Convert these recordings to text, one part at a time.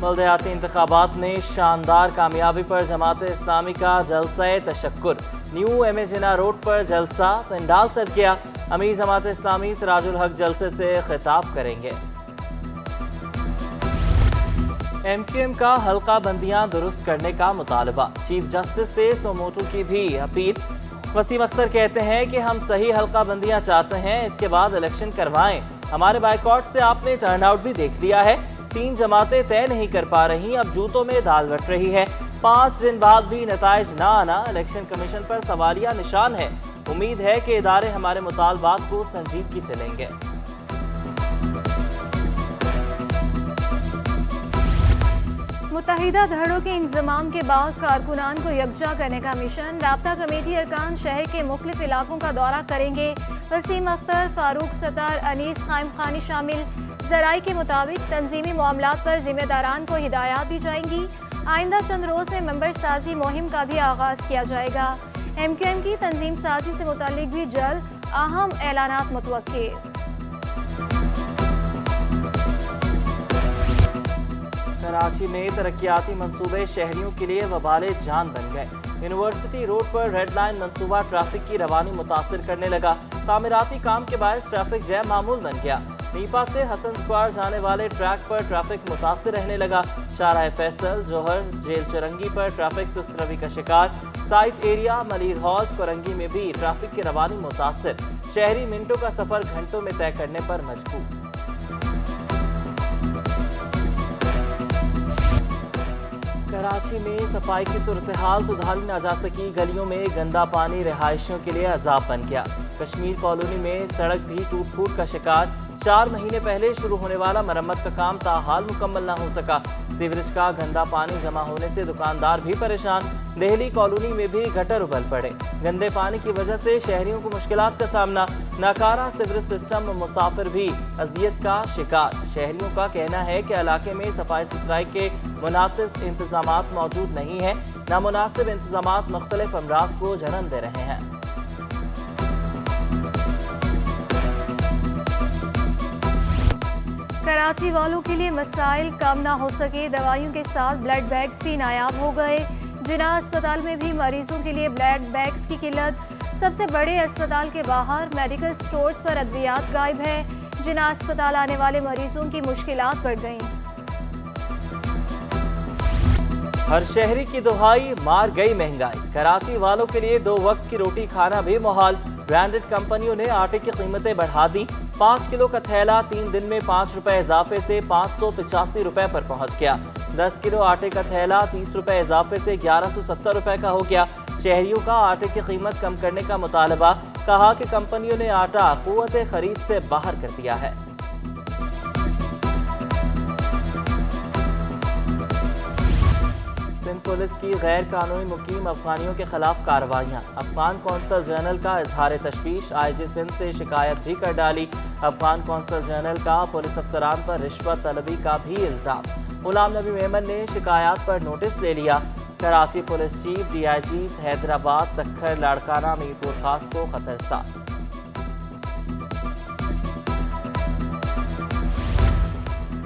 बल्दियाती इंतखाबात में शानदार कामयाबी पर जमात इस्लामी का जलसा तशक्कुर। न्यू एमेजिना रोड पर जलसा, पंडाल सज गया। अमीर जमात इस्लामी सिराजुल हक जलसे से खिताब करेंगे। MQM का हल्का बंदियां दुरुस्त करने का मुतालबा, चीफ जस्टिस से सोमोटो की भी अपील। वसीम अख्तर कहते हैं कि हम सही हल्का बंदियां चाहते हैं, इसके बाद इलेक्शन करवाएं। हमारे बाइकॉट से आपने टर्नआउट भी देख लिया है। 3 जमातें तय नहीं कर पा रही, अब जूतों में दाल बट रही है। 5 दिन बाद भी नताइज ना आना इलेक्शन कमीशन पर सवालिया निशान है। उम्मीद है कि इदारे हमारे मुतालबात को संजीदगी से लेंगे। मुत्तहिदा धड़ों के इंजमाम के बाद कारकुनान को यकजा करने का मिशन। राब्ता कमेटी अरकान शहर के मुख्तलिफ इलाकों का दौरा करेंगे। वसीम अख्तर, फारूक सत्तार, अनीस कायम खानी शामिल। जराई के मुताबिक तंजीमी मामलात पर जिम्मेदारान को हिदायत दी जाएंगी। आइंदा चंद रोज़ में मेंबर साजी मुहिम का भी आगाज़ किया जाएगा। MQM की तंजीम साजी से मुतालिक भी जल्द अहम ऐलानात मुतवक्के। कराची में तरक्याती मंसूबे शहरियों के लिए वबाले जान बन गए। यूनिवर्सिटी रोड पर रेड लाइन मंसूबा ट्रैफिक की रवानी मुतासर करने लगा। तामीराती काम के बायस ट्रैफिक जैम मामूल बन गया। नीपा से हसन स्क्वायर जाने वाले ट्रैक पर ट्रैफिक मुतासर रहने लगा। शाहराह फैसल, जौहर, जेल चरंगी पर ट्रैफिक सुस्त रवि का शिकार। Site area, Malir hall, Korangi में भी ट्रैफिक की रवानी मुतासर। शहरी मिनटों का सफर घंटों में तय करने पर मजबूर। कराची में सफाई की सूरत हाल सुधारी ना जा सकी। गलियों में गंदा पानी रिहायशियों के लिए अजाब बन गया। कश्मीर कॉलोनी में सड़क भी टूट फूट का शिकार। 4 महीने पहले शुरू होने वाला मरम्मत का काम ताहाल मुकम्मल ना हो सका। सीवरेज का गंदा पानी जमा होने से दुकानदार भी परेशान। देहली कॉलोनी में भी गटर उबल पड़े। गंदे पानी की वजह से शहरियों को मुश्किलात का सामना। नाकारा सीवरेज सिस्टम, मुसाफिर भी अजियत का शिकार। शहरियों का कहना है कि इलाके में सफाई सुथराई के मुनासिब इंतजामात मौजूद नहीं है। नामुनासिब इंतजामात मुख्तलिफ अमराज को जन्म दे रहे हैं। कराची वालों के लिए मसाइल कम ना हो सके। दवाइयों के साथ ब्लड बैग्स भी नायाब हो गए। जिना अस्पताल में भी मरीजों के लिए ब्लड बैग्स की किल्लत। सबसे बड़े अस्पताल के बाहर मेडिकल स्टोर्स पर अद्वियात गायब है। जिना अस्पताल आने वाले मरीजों की मुश्किलात बढ़ गईं। हर शहरी की दुहाई, मार गई महंगाई। कराची वालों के लिए 2 वक्त की रोटी खाना भी मुहाल। ब्रांडेड कंपनियों ने आटे की कीमतें बढ़ा दी। 5 किलो का थैला 3 दिन में 5 रुपए इजाफे से 585 रुपए पर पहुंच गया। 10 किलो आटे का थैला 30 रुपए इजाफे से 1170 रुपए का हो गया। शहरियों का आटे की कीमत कम करने का मुतालबा। कहा कि कंपनियों ने आटा कुव्वत खरीद से बाहर कर दिया है। सिंध पुलिस की गैर कानूनी मुकीम अफगानियों के खिलाफ कार्रवाइयाँ। अफगान कौंसल जनरल का इजहार तशवीश, IG सिंध से शिकायत भी कर डाली। अफगान कौंसल जनरल का पुलिस अफसरान पर रिश्वत तलबी का भी इल्जाम। गुलाम नबी मेमन ने शिकायत पर नोटिस ले लिया। Karachi police chief, DIGs Hyderabad, Sukkur, Larkana, Mirpur खास को खतरसा।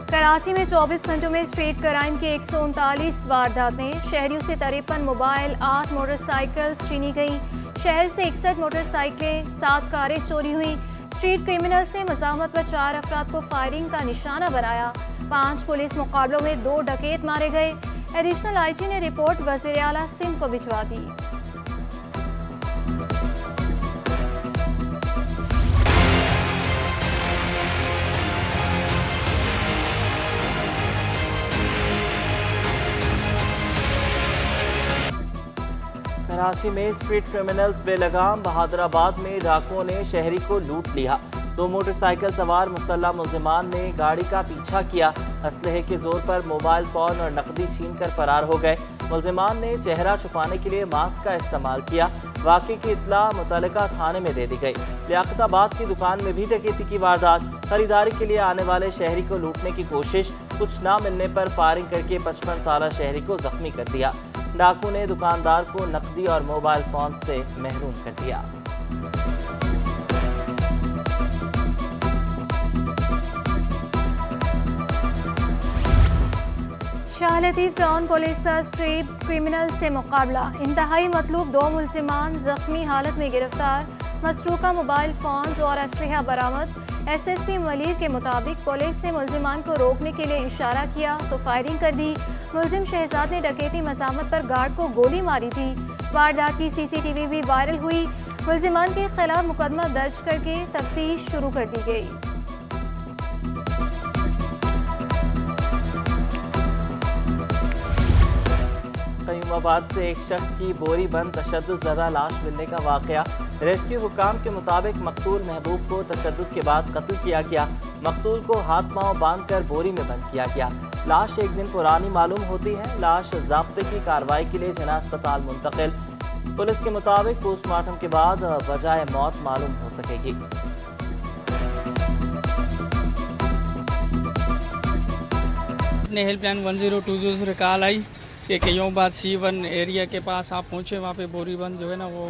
कराची में 24 घंटों में स्ट्रीट क्राइम के 139 वारदातें। शहरियों से 53 मोबाइल, 8 मोटरसाइकिल्स छीनी गई। शहर से 61 मोटरसाइकिलें, 7 कारें चोरी हुई। स्ट्रीट क्रिमिनल्स ने मज़ाहमत पर 4 अफराद को फायरिंग का निशाना बनाया। 5 पुलिस मुकाबलों में 2 डकैत मारे गए। एडिशनल IG ने रिपोर्ट वज़ीर आला सिंध को भिजवा दी। कराची में स्ट्रीट क्रिमिनल्स बेलगाम। बहादुराबाद में डाकुओं ने शहरी को लूट लिया। 2 मोटरसाइकिल सवार मुसल्लह मुल्जिमान ने गाड़ी का पीछा किया। असलहे के जोर पर मोबाइल फोन और नकदी छीनकर फरार हो गए। मुल्जिमान ने चेहरा छुपाने के लिए मास्क का इस्तेमाल किया। वाक़े की इत्तला मुतल्लिका थाने में दे दी गई। लियाकताबाद की दुकान में भी डकैती की वारदात। खरीदारी के लिए आने वाले शहरी को लूटने की कोशिश। कुछ ना मिलने पर फायरिंग करके 55 साला शहरी को जख्मी कर दिया। डाकू ने दुकानदार को नकदी और मोबाइल फोन से महरूम कर दिया। शाह लतीफ टाउन पुलिस का स्ट्रीट क्रिमिनल से मुकाबला, इंतहाई मतलूब 2 मुलजिमान जख्मी हालत में गिरफ्तार, मसरूका मोबाइल फोन्स और असलहा बरामद। एसएसपी मलिर के मुताबिक पुलिस से मुलजिमान को रोकने के लिए इशारा किया तो फायरिंग कर दी। मुलजिम शहजाद ने डकैती मसामत पर गार्ड को गोली मारी थी। वारदात की सीसीटीवी भी वायरल हुई। मुलजिमान के खिलाफ मुकदमा दर्ज करके तफ्तीश शुरू कर दी गई। कयूमाबाद से एक शख्स की बोरी बंद तशद्दुद ज़दा लाश मिलने का वाक़या। रेस्क्यू हुकाम के मुताबिक मकतूल महबूब को तशद्दुद के बाद कत्ल किया गया। मकतूल को हाथ पांव बांधकर बोरी में बंद किया गया। लाश एक दिन पुरानी मालूम होती है। लाश ज़ाब्ते की कार्रवाई के लिए जना अस्पताल मुंतकिल। पुलिस के मुताबिक पोस्टमार्टम के बाद वजह मौत मालूम हो सकेगी। अपने हेल्पलाइन 1020 से कॉल आई कि कयूमाबाद C1 एरिया के पास आप पहुँचे, वहाँ पे बोरीबंद जो है ना वो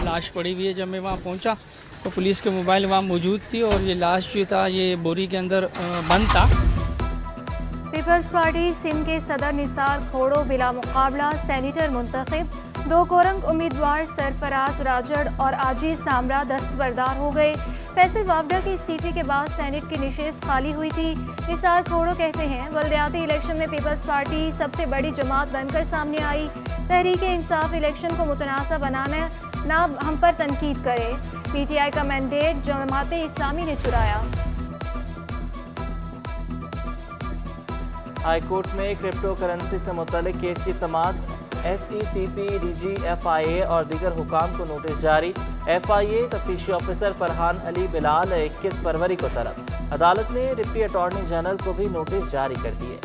लाश पड़ी हुई है। जब मैं वहाँ पहुँचा तो पुलिस के मोबाइल वहाँ मौजूद थी और ये लाश जो था ये बोरी के अंदर बंद था। पीपल्स पार्टी सिंध के सदर निसार खोड़ो बिला मुकाबला सेनेटर मुंतखब। 2 कोरंग उम्मीदवार सरफराज राजड़ और आजीज नामरा दस्तबरदार हो गए। फैसल वावडा के इस्तीफे के बाद सेनेट की निशस्त खाली हुई थी। निसार खोड़ो कहते हैं बल्दियाती इलेक्शन में पीपल्स पार्टी सबसे बड़ी जमात बनकर सामने आई। तहरीक इंसाफ इलेक्शन को मुतनासा बनाना ना हम पर तनकीद करे। पीटीआई का मैंडेट जमात इस्लामी ने चुराया। हाई कोर्ट में क्रिप्टो करेंसी से मुतल्लिक केस की समाअत। SECP, DG, FIA और दीगर हुकाम को नोटिस जारी। FIA तफ्तीशी ऑफिसर फरहान अली बिलाल 21 फरवरी को तलब। अदालत ने डिप्टी अटॉर्नी जनरल को भी नोटिस जारी कर दिए।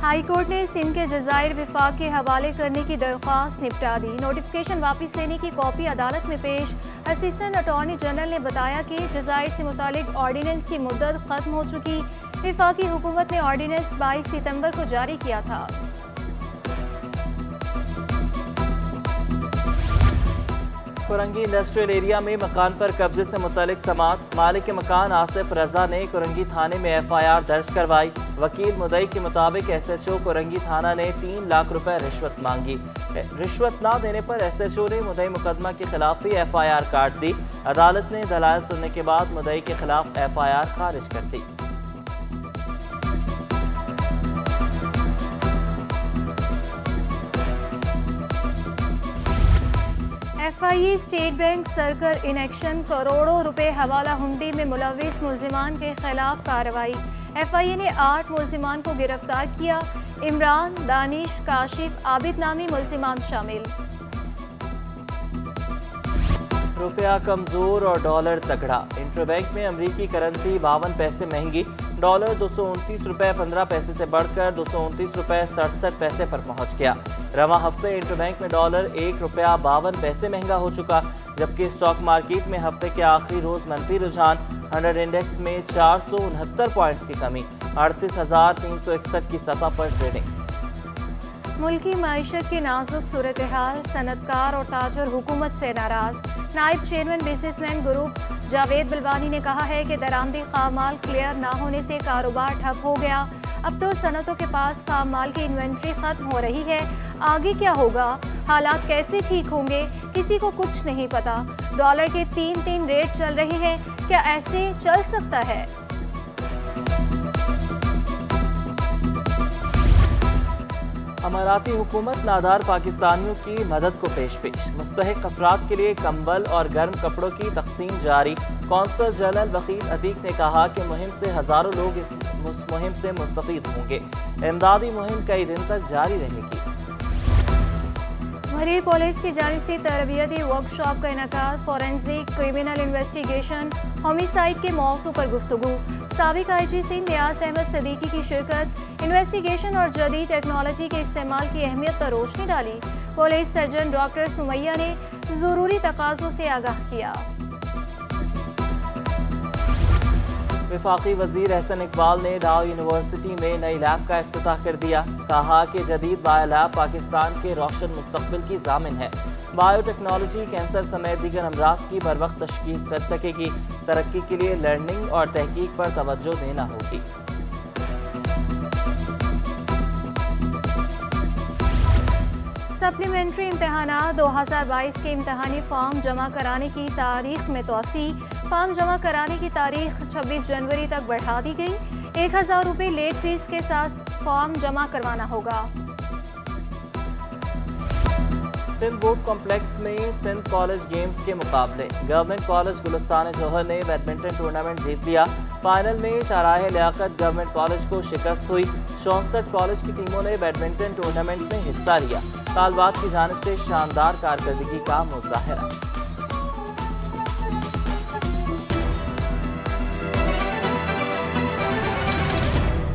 हाई कोर्ट ने सिंध के जजायर विफाक के हवाले करने की दरख्वास्त निपटा दी। नोटिफिकेशन वापस लेने की कॉपी अदालत में पेश। असिस्टेंट अटॉर्नी जनरल ने बताया कि जजायर से मुतालिक ऑर्डिनेंस की मुद्दत खत्म हो चुकी। विफाकी हुकूमत ने ऑर्डिनेंस 22 सितंबर को जारी किया था। कुरंगी इंडस्ट्रियल एरिया में मकान पर कब्जे से मुतालिक समाअत। मालिक मकान आसिफ रजा ने कुरंगी थाने में FIR दर्ज करवाई। वकील मुदई के मुताबिक SHO कुरंगी थाना ने 3 लाख रुपए रिश्वत मांगी। रिश्वत ना देने पर SHO ने मुदई मुकदमा के खिलाफ ही FIR काट दी। अदालत ने दलाल सुनने के बाद मुदई के खिलाफ FIR खारिज कर दी। FIA state bank circle in action, करोड़ों रुपए हवाला हुंडी में मुलविस मुलजिमान के खिलाफ कार्रवाई। FIA ने 8 मुलजिमान को गिरफ्तार किया। इमरान, दानिश, काशिफ, आबिद नामी मुलजिमान शामिल। रुपया कमजोर और डॉलर तगड़ा। इंटरबैंक में अमरीकी करेंसी 52 पैसे महंगी। डॉलर 229 रुपए 15 पैसे से बढ़कर 229 रुपए 67 पैसे पर पहुंच गया। रवा हफ्ते इंटरबैंक में डॉलर 1 रुपया 52 पैसे महंगा हो चुका, जबकि स्टॉक मार्केट में हफ्ते के आखिरी रोज मनफी रुझान। 100 इंडेक्स में 469 पॉइंट्स की कमी, 38,361 की सतह पर ट्रेडिंग। मुल्की मईशत की नाजुक सूरत हाल, सनतकार और ताजर हुकूमत से नाराज। नायब चेयरमैन बिजनेसमैन ग्रुप जावेद बिलवानी ने कहा है कि दरामदी खाम माल क्लियर ना होने से कारोबार ठप हो गया। अब तो सनतों के पास खाम माल की इन्वेंट्री खत्म हो रही है। आगे क्या होगा, हालात कैसे ठीक होंगे, किसी को कुछ नहीं पता। डॉलर के 3 रेट चल रहे हैं, क्या ऐसे चल सकता है? अमाराती हुकूमत नादार पाकिस्तानियों की मदद को पेश। मुस्तहिक अफराद के लिए कंबल और गर्म कपड़ों की तकसीम जारी। कौंसल जनरल वकील अतीक ने कहा कि मुहिम से हज़ारों लोग इस मुहिम से मुस्तफीद होंगे। इमदादी मुहिम कई दिन तक जारी रहेगी। मरीर पुलिस की जानिब से तरबियती वर्कशॉप का इनकाद। फॉरेंसिक क्रिमिनल इन्वेस्टिगेशन होमिसाइड के मौजू पर गुफ्तगू। साबिक IG सिंध नियाज अहमद सदीकी की शिरकत। इन्वेस्टिगेशन और जदीद टेक्नोलॉजी के इस्तेमाल की अहमियत पर रोशनी डाली। पुलिस सर्जन डॉक्टर सुमैया ने ज़रूरी तकाज़ों से आगाह किया। वफाकी वजीर एहसन इकबाल ने डाउ यूनिवर्सिटी में नई लैब का इफ्तिताह कर दिया। कहा कि जदीद बायो लैब पाकिस्तान के रोशन मुस्तकबिल की जामिन है। बायोटेक्नोलॉजी कैंसर समेत दीगर अमराज की बर वक्त तशखीस कर सकेगी। तरक्की के लिए लर्निंग और तहकीक पर तवज्जो देना होगी। सप्लीमेंट्री इम्तहानात 2022 के इम्तहानी फॉर्म जमा कराने की तारीख में तोसी। फॉर्म जमा कराने की तारीख 26 जनवरी तक बढ़ा दी गई। 1000 रुपये लेट फीस के साथ फॉर्म जमा करवाना होगा। सिंध बोर्ड कॉम्प्लेक्स में सिंध कॉलेज गेम्स के मुकाबले गवर्नमेंट कॉलेज गुलिस्तान जौहर ने बैडमिंटन टूर्नामेंट जीत लिया। फाइनल में शाहराह लियाकत गवर्नमेंट कॉलेज को शिकस्त हुई। 64 कॉलेज की टीमों ने बैडमिंटन टूर्नामेंट में हिस्सा लिया। तालबात की जानिब से शानदार कारकर्दगी का मुजाहरा।